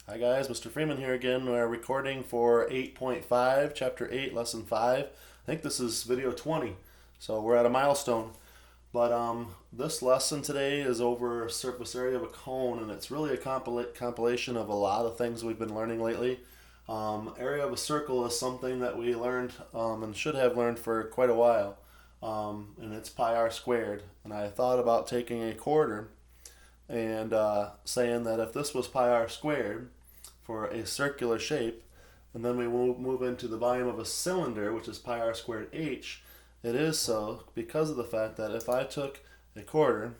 Hi guys, Mr. Freeman here again. We're recording for 8.5, Chapter 8, Lesson 5. I think this is video 20, so we're at a milestone. But this lesson today is over surface area of a cone, and it's really a compilation of a lot of things we've been learning lately. Area of a circle is something that we learned and should have learned for quite a while, and it's pi r squared. And I thought about taking a quarter and saying that if this was pi r squared for a circular shape, and then we move into the volume of a cylinder, which is pi r squared h, it is so because of the fact that if I took a quarter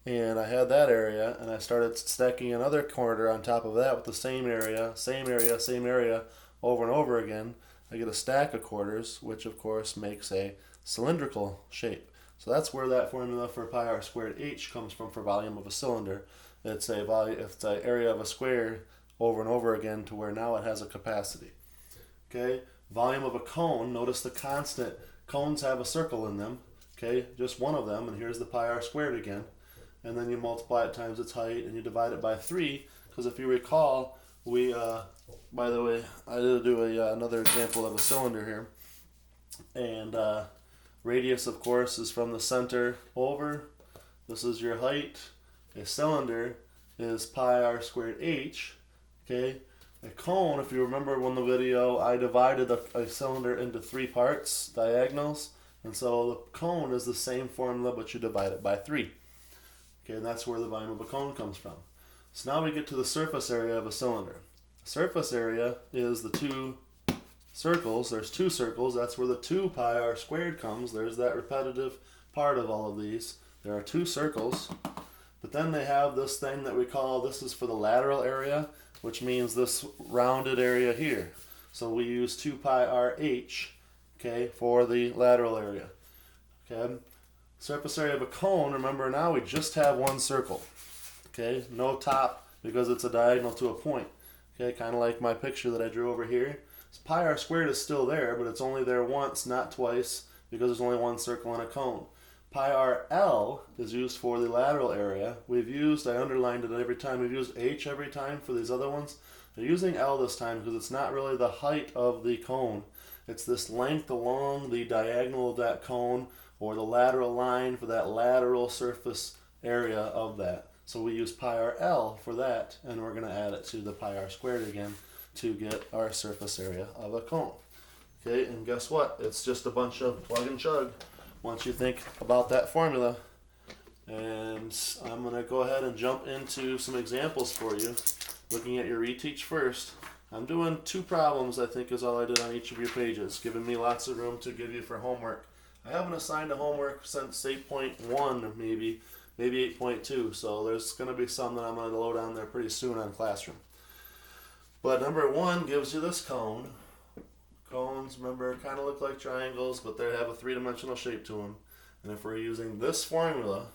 and I had that area and I started stacking another quarter on top of that with the same area, same area, same area over and over again, I get a stack of quarters, which of course makes a cylindrical shape. So that's where that formula for pi r squared h comes from for volume of a cylinder. It's an area of a square over and over again to where now it has a capacity. Okay, volume of a cone, notice the constant. Cones have a circle in them, okay, just one of them, and here's the pi r squared again. And then you multiply it times its height and you divide it by 3, because if you recall, by the way, I did do another example of a cylinder here. And radius, of course, is from the center over. This is your height. A cylinder is pi r squared h. Okay, a cone, if you remember in the video, I divided a cylinder into 3 parts, diagonals, and so the cone is the same formula, but you divide it by 3. Okay, and that's where the volume of a cone comes from. So now we get to the surface area of a cylinder. Surface area is the 2 circles. There's 2 circles. That's where the 2 pi r squared comes. There's that repetitive part of all of these. There are 2 circles. But then they have this thing that we call, this is for the lateral area, which means this rounded area here. So we use 2 pi r h, okay, for the lateral area. Okay, surface area of a cone, remember now we just have 1 circle. Okay, no top because it's a diagonal to a point. Okay, kind of like my picture that I drew over here. So pi r squared is still there, but it's only there once, not twice, because there's only 1 circle in a cone. Pi r l is used for the lateral area. I underlined it every time. We've used h every time for these other ones. They're using l this time because it's not really the height of the cone. It's this length along the diagonal of that cone, or the lateral line for that lateral surface area of that. So we use pi r l for that, and we're going to add it to the pi r squared again to get our surface area of a cone. Okay, and guess what? It's just a bunch of plug and chug once you think about that formula. And I'm going to go ahead and jump into some examples for you, looking at your reteach first. I'm doing 2 problems, I think, is all I did on each of your pages, giving me lots of room to give you for homework. I haven't assigned a homework since 8.1, maybe 8.2, so there's going to be some that I'm going to load on there pretty soon on Classroom. But number 1 gives you this cone. Cones, remember, kind of look like triangles, but they have a 3-dimensional shape to them. And if we're using this formula,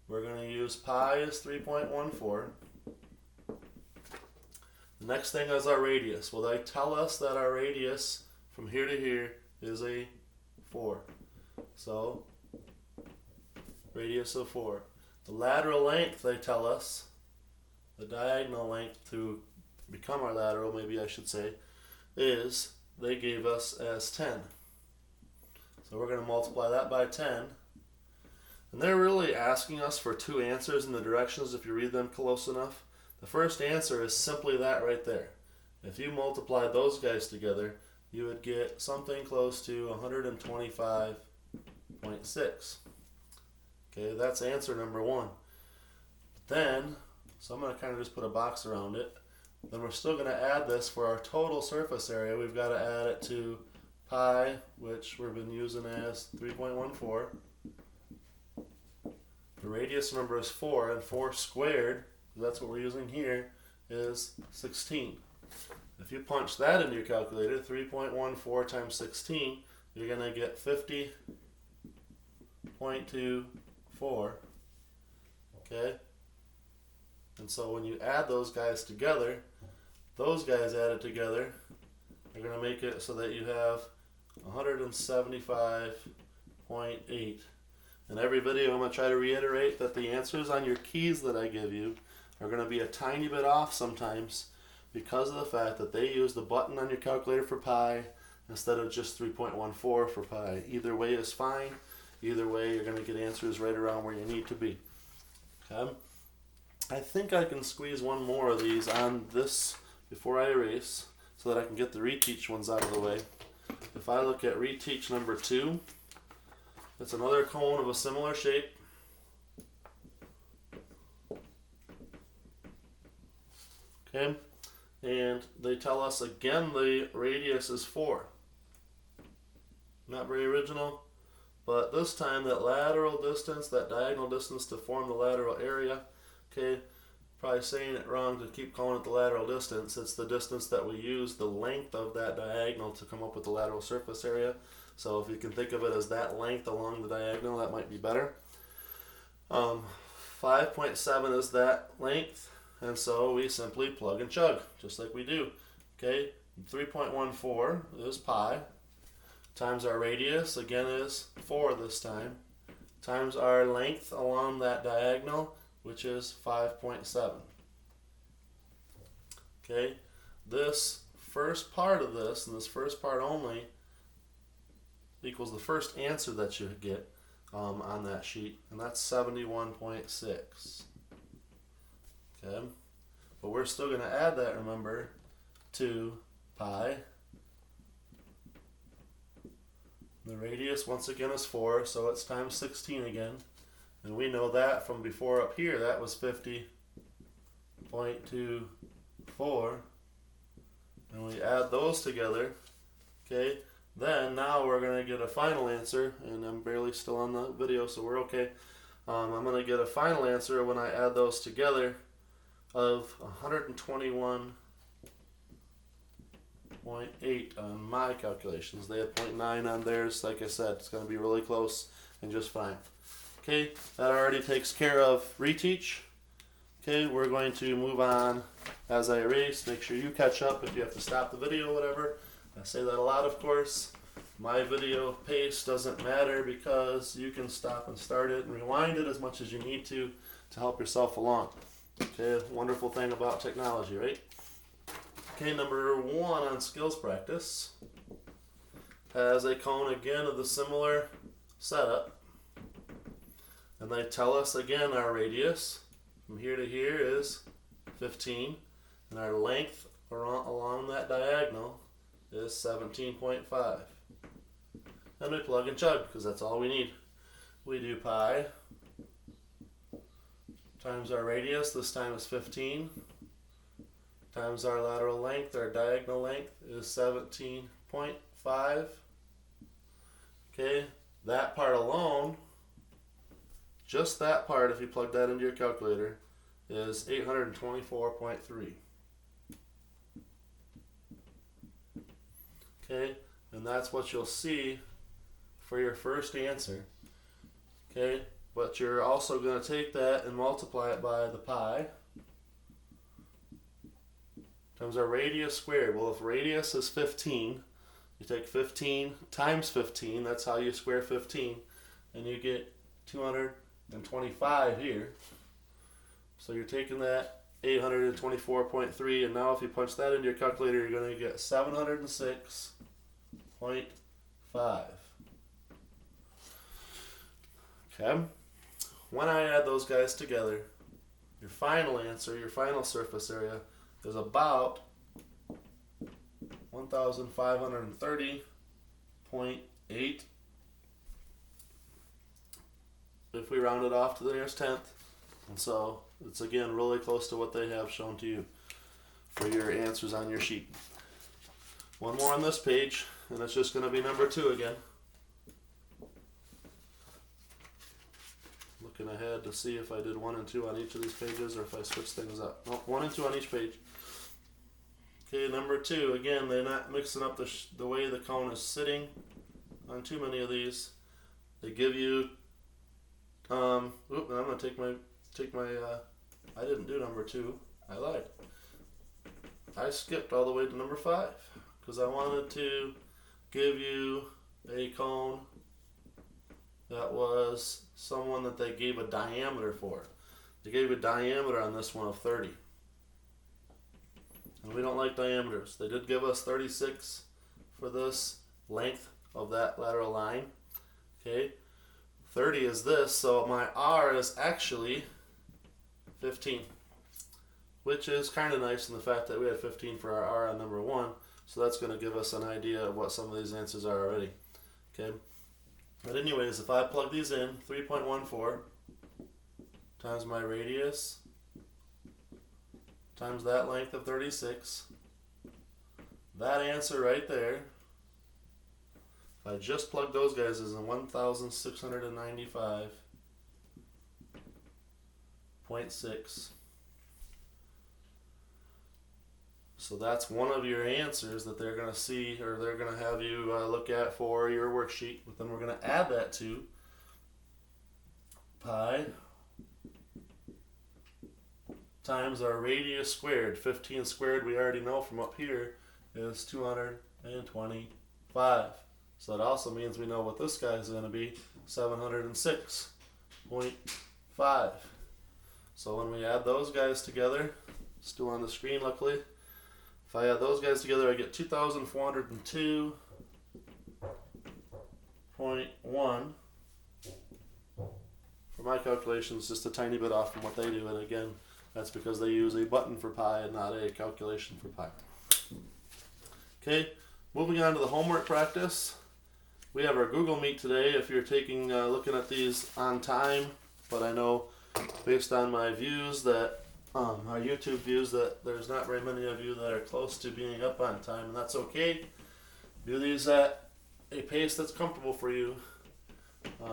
we're going to use pi is 3.14. The next thing is our radius. Well, they tell us that our radius from here to here is a 4. So, radius of 4. The lateral length, they tell us, the diagonal length to become our lateral, maybe I should say, is, they gave us as 10. So we're going to multiply that by 10. And they're really asking us for 2 answers in the directions if you read them close enough. The first answer is simply that right there. If you multiply those guys together, you would get something close to 125.6. Okay, that's answer number 1. But then, so I'm going to kind of just put a box around it. Then we're still going to add this for our total surface area. We've got to add it to pi, which we've been using as 3.14. The radius, remember, is 4, and 4 squared, that's what we're using here, is 16. If you punch that into your calculator, 3.14 times 16, you're going to get 50.24. Okay? And so when you add those guys together, those guys added together are going to make it so that you have 175.8. In every video, I'm going to try to reiterate that the answers on your keys that I give you are going to be a tiny bit off sometimes. because of the fact that they use the button on your calculator for pi instead of just 3.14 for pi. Either way is fine. Either way, you're going to get answers right around where you need to be. Okay? I think I can squeeze one more of these on this before I erase so that I can get the reteach ones out of the way. If I look at reteach number 2, it's another cone of a similar shape. Okay, and they tell us again the radius is 4. Not very original, but this time that lateral distance, that diagonal distance to form the lateral area, okay, probably saying it wrong to keep calling it the lateral distance. It's the distance that we use, the length of that diagonal to come up with the lateral surface area. So if you can think of it as that length along the diagonal, that might be better. 5.7 is that length, and so we simply plug and chug, just like we do. Okay, 3.14 is pi, times our radius, again is 4 this time, times our length along that diagonal, which is 5.7. Okay, this first part of this, and this first part only, equals the first answer that you get on that sheet, and that's 71.6. Okay, but we're still going to add that, remember, to pi. The radius once again is 4, so it's times 16 again. And we know that from before up here, that was 50.24. And we add those together, okay? Then now we're going to get a final answer, and I'm barely still on the video, so we're okay. I'm going to get a final answer when I add those together of 121.8 on my calculations. They had 0.9 on theirs. Like I said, it's going to be really close and just fine. Okay, that already takes care of reteach. Okay, we're going to move on as I erase. Make sure you catch up if you have to stop the video or whatever. I say that a lot, of course. My video pace doesn't matter because you can stop and start it and rewind it as much as you need to help yourself along. Okay, wonderful thing about technology, right? Okay, number 1 on skills practice has a cone again of the similar setup. And they tell us again our radius from here to here is 15, and our length along that diagonal is 17.5. And we plug and chug because that's all we need. We do pi times our radius, this time is 15, times our lateral length, our diagonal length is 17.5. Okay, that part alone, just that part, if you plug that into your calculator, is 824.3. Okay, and that's what you'll see for your first answer. Okay, but you're also going to take that and multiply it by the pi times our radius squared. Well, if radius is 15, you take 15 times 15, that's how you square 15, and you get 225 here. So you're taking that 824.3, and now if you punch that into your calculator, you're going to get 706.5. Okay? When I add those guys together, your final answer, your final surface area, is about 1,530.8 if we round it off to the nearest tenth. And so it's again really close to what they have shown to you for your answers on your sheet. One more on this page, and it's just going to be number 2 again. Looking ahead to see if I did 1 and 2 on each of these pages or if I switch things up. No, 1 and 2 on each page. Okay, number 2, again, they're not mixing up the way the cone is sitting on too many of these. They give you, I'm going to take my, I didn't do number 2, I lied. I skipped all the way to number 5 because I wanted to give you a cone that was someone that they gave a diameter for. They gave a diameter on this one of 30. And we don't like diameters. They did give us 36 for this length of that lateral line. Okay, 30 is this, so my R is actually 15, which is kind of nice in the fact that we had 15 for our R on number 1, so that's going to give us an idea of what some of these answers are already. Okay, but anyways, if I plug these in, 3.14 times my radius times that length of 36, that answer right there, if I just plug those guys, is in 1,695.6. So that's one of your answers that they're going to see, or they're going to have you look at for your worksheet. But then we're going to add that to pi times our radius squared. 15 squared, we already know from up here, is 225. So that also means we know what this guy is going to be, 706.5. So when we add those guys together, still on the screen luckily, if I add those guys together, I get 2,402.1. For my calculations, just a tiny bit off from what they do, and again, that's because they use a button for pi and not a calculation for pi. Okay, moving on to the homework practice. We have our Google Meet today if you're taking looking at these on time, but I know based on my views that our YouTube views that there's not very many of you that are close to being up on time, and that's okay. Do these at a pace that's comfortable for you.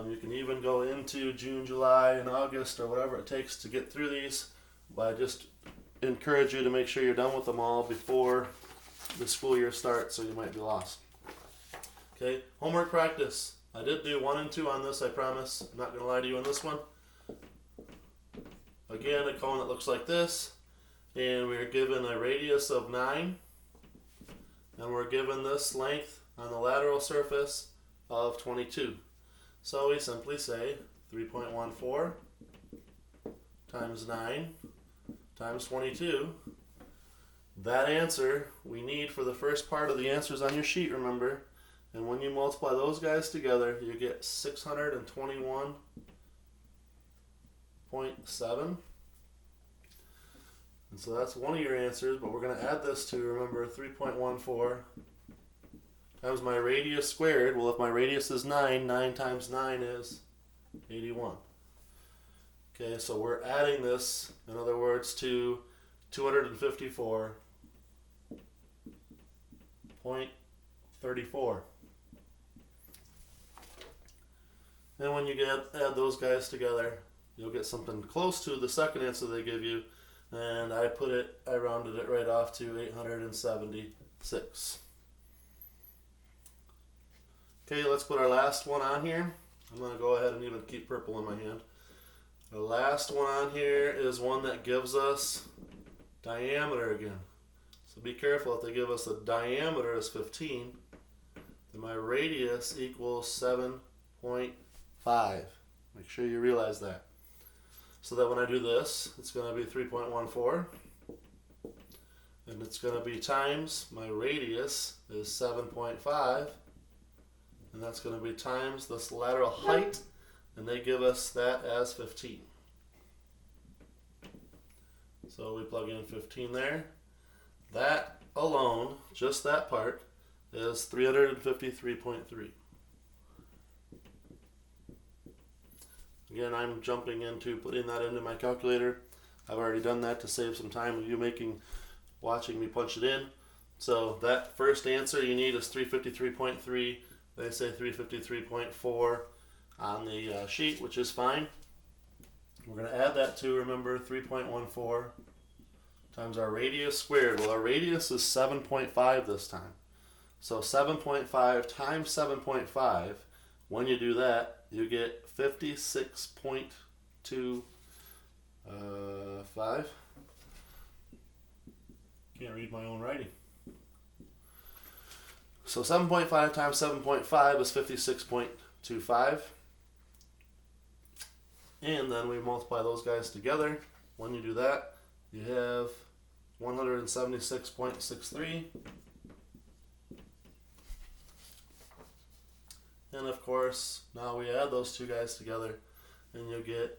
You can even go into June, July, and August, or whatever it takes to get through these, but I just encourage you to make sure you're done with them all before the school year starts, so you might be lost. Okay, homework practice. I did do 1 and 2 on this, I promise. I'm not going to lie to you on this one. Again, a cone that looks like this, and we're given a radius of 9, and we're given this length on the lateral surface of 22. So we simply say 3.14 times 9 times 22. That answer we need for the first part of the answers on your sheet, remember. And when you multiply those guys together, you get 621.7. And so that's one of your answers, but we're going to add this to, remember, 3.14 times my radius squared. Well, if my radius is 9, 9 times 9 is 81. Okay, so we're adding this, in other words, to 254.34. And when you add those guys together, you'll get something close to the second answer they give you, and I rounded it right off to 876. Okay, let's put our last one on here. I'm going to go ahead and even keep purple in my hand. The last one on here is one that gives us diameter again. So be careful, if they give us the diameter as 15, then my radius equals 7.5. Make sure you realize that. So that when I do this, it's going to be 3.14, and it's going to be times my radius is 7.5, and that's going to be times this lateral height, and they give us that as 15. So we plug in 15 there. That alone, just that part, is 353.3. Again, I'm jumping into putting that into my calculator. I've already done that to save some time of you watching me punch it in. So that first answer you need is 353.3. They say 353.4 on the sheet, which is fine. We're going to add that to, remember, 3.14 times our radius squared. Well, our radius is 7.5 this time. So 7.5 times 7.5, when you do that, you get 56.25. Can't read my own writing. So 7.5 times 7.5 is 56.25. And then we multiply those guys together. When you do that, you have 176.63. And of course, now we add those two guys together and you'll get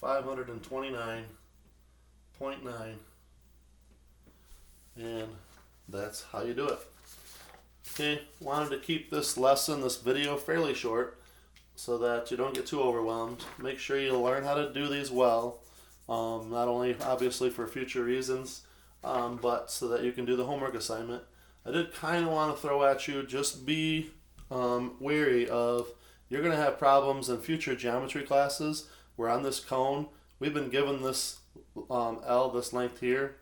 529.9. And that's how you do it. Okay, wanted to keep this lesson, this video, fairly short so that you don't get too overwhelmed. Make sure you learn how to do these well, not only obviously for future reasons, but so that you can do the homework assignment. I did kind of want to throw at you, just be wary of, you're going to have problems in future geometry classes where on this cone, we've been given this L, this length here,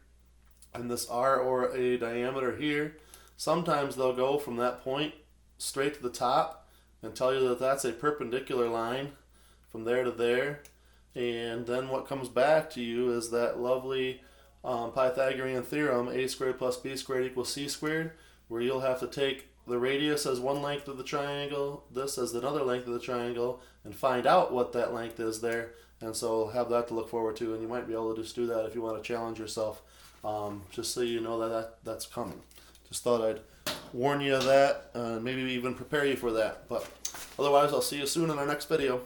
and this R or a diameter here. Sometimes they'll go from that point straight to the top and tell you that that's a perpendicular line from there to there. And then what comes back to you is that lovely Pythagorean theorem, a squared plus b squared equals c squared, where you'll have to take the radius as one length of the triangle, this as another length of the triangle, and find out what that length is there. And so have that to look forward to, and you might be able to just do that if you want to challenge yourself, just so you know that's coming. Just thought I'd warn you of that, maybe even prepare you for that. But otherwise, I'll see you soon in our next video.